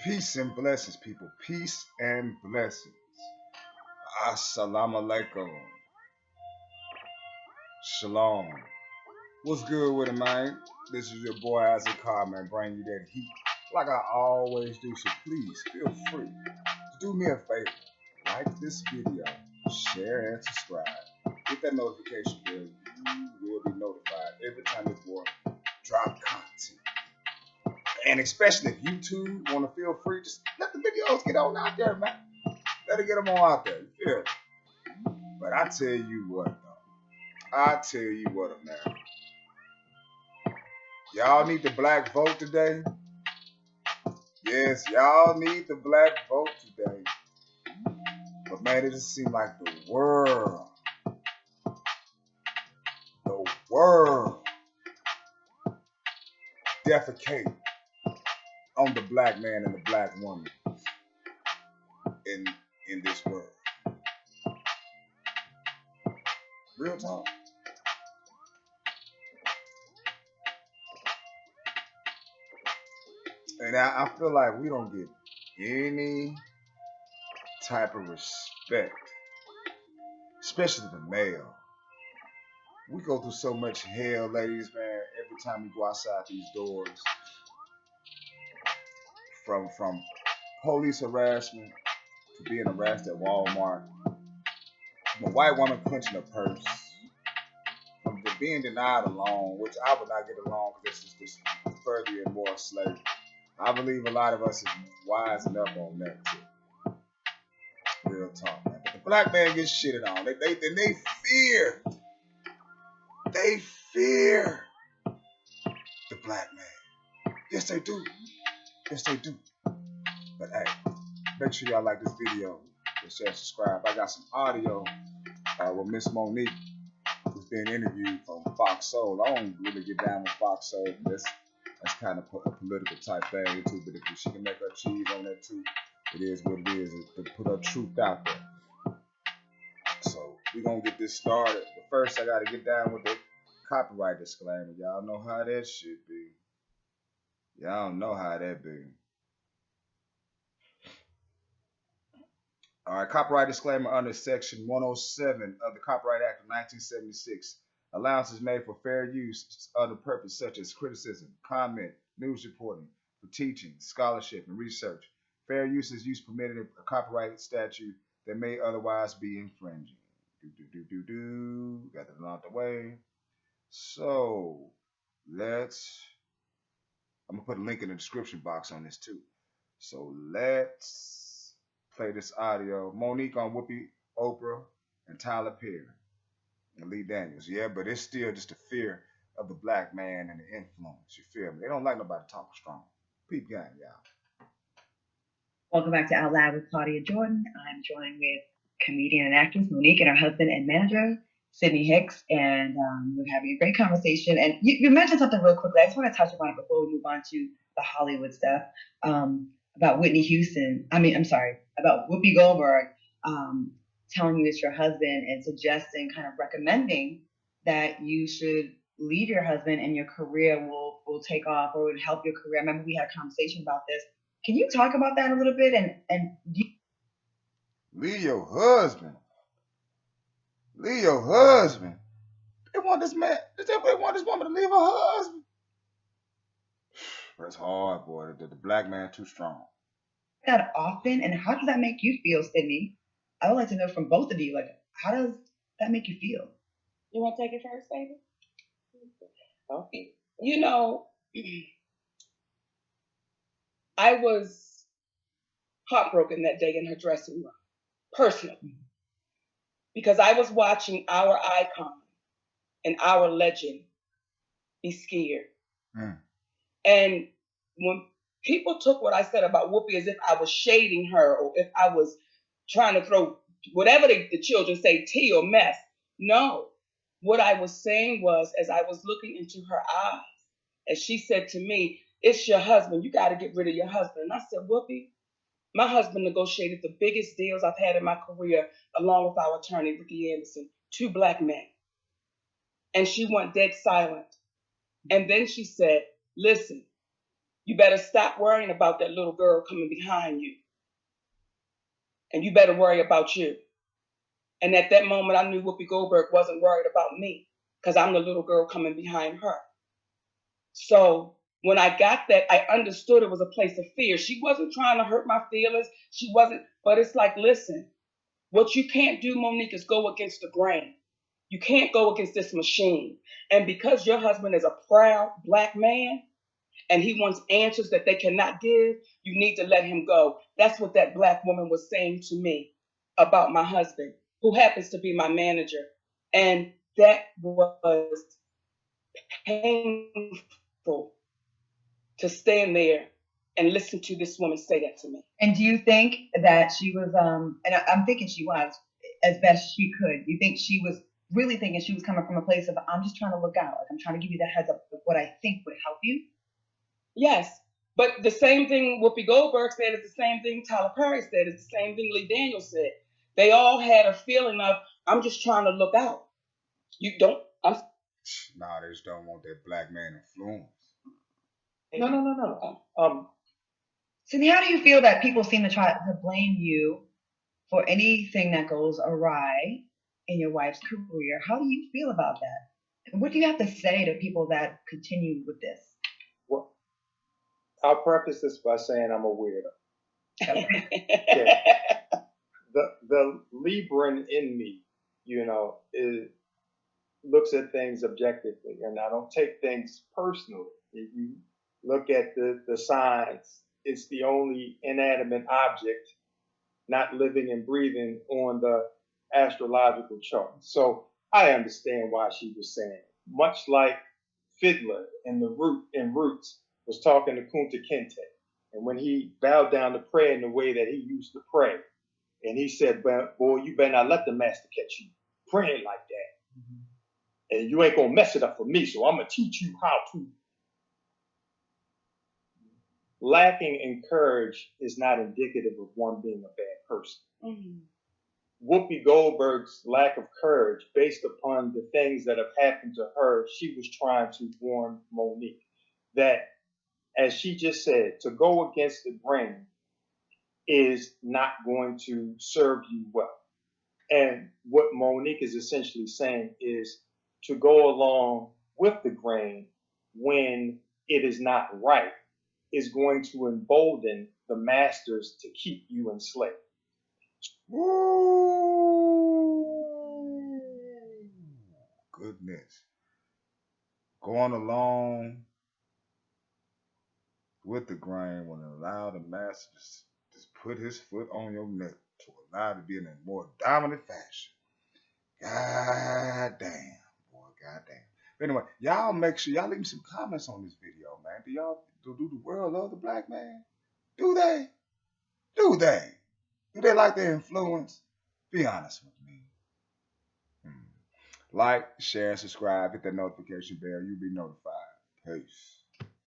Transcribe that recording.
Peace and blessings, people. Peace and blessings. Assalamu alaikum. Shalom. What's good with it, man? This is your boy Isaac Carr, man, bringing you that heat like I always do. So please feel free to do me a favor. Like this video, share and subscribe. Hit that notification bell. You will be notified every time your boy drop content. And especially if YouTube want to feel free, just let the videos get on out there, man. Let it get them all out there. You feel me? But I tell you what, though. I tell you what, man. Y'all need the black vote today. Yes, y'all need the black vote today. But man, it just seems like the world defecate on the black man and the black woman in this world. Real talk. And I feel like we don't get any type of respect, especially the male. We go through so much hell, ladies, man, every time we go outside these doors. From police harassment to being harassed at Walmart, from a white woman clenching a purse, from being denied a loan, which I would not get a loan because this is just further and more slavery. I believe a lot of us is wising up on that too. Real talk, man. But the black man gets shitted on. They fear the black man. Yes, they do. Yes, they do. But hey, make sure y'all like this video and share, subscribe. I got some audio with Miss Monique, who's being interviewed from Fox Soul. I don't really get down with Fox Soul. That's kind of a political type thing too. But if she can make her cheese on that too, it is what it is. To put her truth out there. So we're gonna get this started. But first, I gotta get down with the copyright disclaimer. Y'all know how that should be. Y'all know how that be. All right, copyright disclaimer under Section 107 of the Copyright Act of 1976. Allowance is made for fair use of other purpose such as criticism, comment, news reporting, for teaching, scholarship, and research. Fair use is use permitted in a copyright statute that may otherwise be infringing. Got that out the way. So I'm gonna put a link in the description box on this too. So let's play this audio. Monique on Whoopi, Oprah, and Tyler Perry and Lee Daniels. Yeah, but it's still just the fear of the black man and the influence. You feel me? They don't like nobody talking strong. Peep gang, y'all. Welcome back to Out Loud with Claudia Jordan. I'm joined with comedian and actress Monique and her husband and manager, Sydney Hicks, and we're having a great conversation. And you mentioned something real quickly. I just want to touch upon it before we move on to the Hollywood stuff. About Whitney Houston. About Whoopi Goldberg telling you it's your husband and suggesting, kind of recommending that you should leave your husband and your career will take off or would help your career. I remember we had a conversation about this. Can you talk about that a little bit? Leave your husband. Leave your husband. They want this man. They want this woman to leave her husband. That's hard, boy. The black man too strong. That often, and how does that make you feel, Sydney? I would like to know from both of you, like, how does that make you feel? You want to take it first, baby? Okay. You know, I was heartbroken that day in her dressing room, personally, because I was watching our icon and our legend be scared. And when people took what I said about Whoopi as if I was shading her or if I was trying to throw whatever the children say, tea or mess. No. What I was saying was, as I was looking into her eyes, as she said to me, it's your husband. You got to get rid of your husband. And I said, Whoopi, my husband negotiated the biggest deals I've had in my career, along with our attorney, Ricky Anderson, 2 black men. And she went dead silent. And then she said, listen, You better stop worrying about that little girl coming behind you. And you better worry about you. And at that moment, I knew Whoopi Goldberg wasn't worried about me because I'm the little girl coming behind her. So when I got that, I understood it was a place of fear. She wasn't trying to hurt my feelings. She wasn't, but it's like, listen, what you can't do, Monique, is go against the grain. You can't go against this machine. And because your husband is a proud Black man and he wants answers that they cannot give, you need to let him go. That's what that Black woman was saying to me about my husband, who happens to be my manager. And that was painful to stand there and listen to this woman say that to me. And do you think that she was, and I'm thinking she was, as best she could, you think she was really thinking she was coming from a place of, I'm just trying to look out, like I'm trying to give you the heads up of what I think would help you? Yes, but the same thing Whoopi Goldberg said is the same thing Tyler Perry said, it's the same thing Lee Daniels said. They all had a feeling of, I'm just trying to look out. You don't, Nah, they just don't want that Black man influence. No. Cindy, how do you feel that people seem to try to blame you for anything that goes awry in your wife's career? How do you feel about that? And what do you have to say to people that continue with this? Well, I'll preface this by saying I'm a weirdo. The Libran in me, looks at things objectively, and I don't take things personally. If you look at the signs, it's the only inanimate object not living and breathing on the astrological chart. So I understand why she was saying it. Much like Fiddler in Roots was talking to Kunta Kinte, and when he bowed down to pray in the way that he used to pray, and he said, "Boy, you better not let the master catch you praying like that, and you ain't gonna mess it up for me. So I'm gonna teach you how to." Lacking in courage is not indicative of one being a bad person. Mm-hmm. Whoopi Goldberg's lack of courage, based upon the things that have happened to her, she was trying to warn Monique that, as she just said, to go against the grain is not going to serve you well. And what Monique is essentially saying is to go along with the grain when it is not right is going to embolden the masters to keep you enslaved. Woo! Goodness. Going along with the grain will allow the master to put his foot on your neck to allow it to be in a more dominant fashion. God damn, boy, god damn. But anyway, y'all make sure y'all leave me some comments on this video, man. Do the world love the Black man? Do they? Do they? Do they like their influence? Be honest with me. Like, share, and subscribe. Hit that notification bell. You'll be notified. Peace.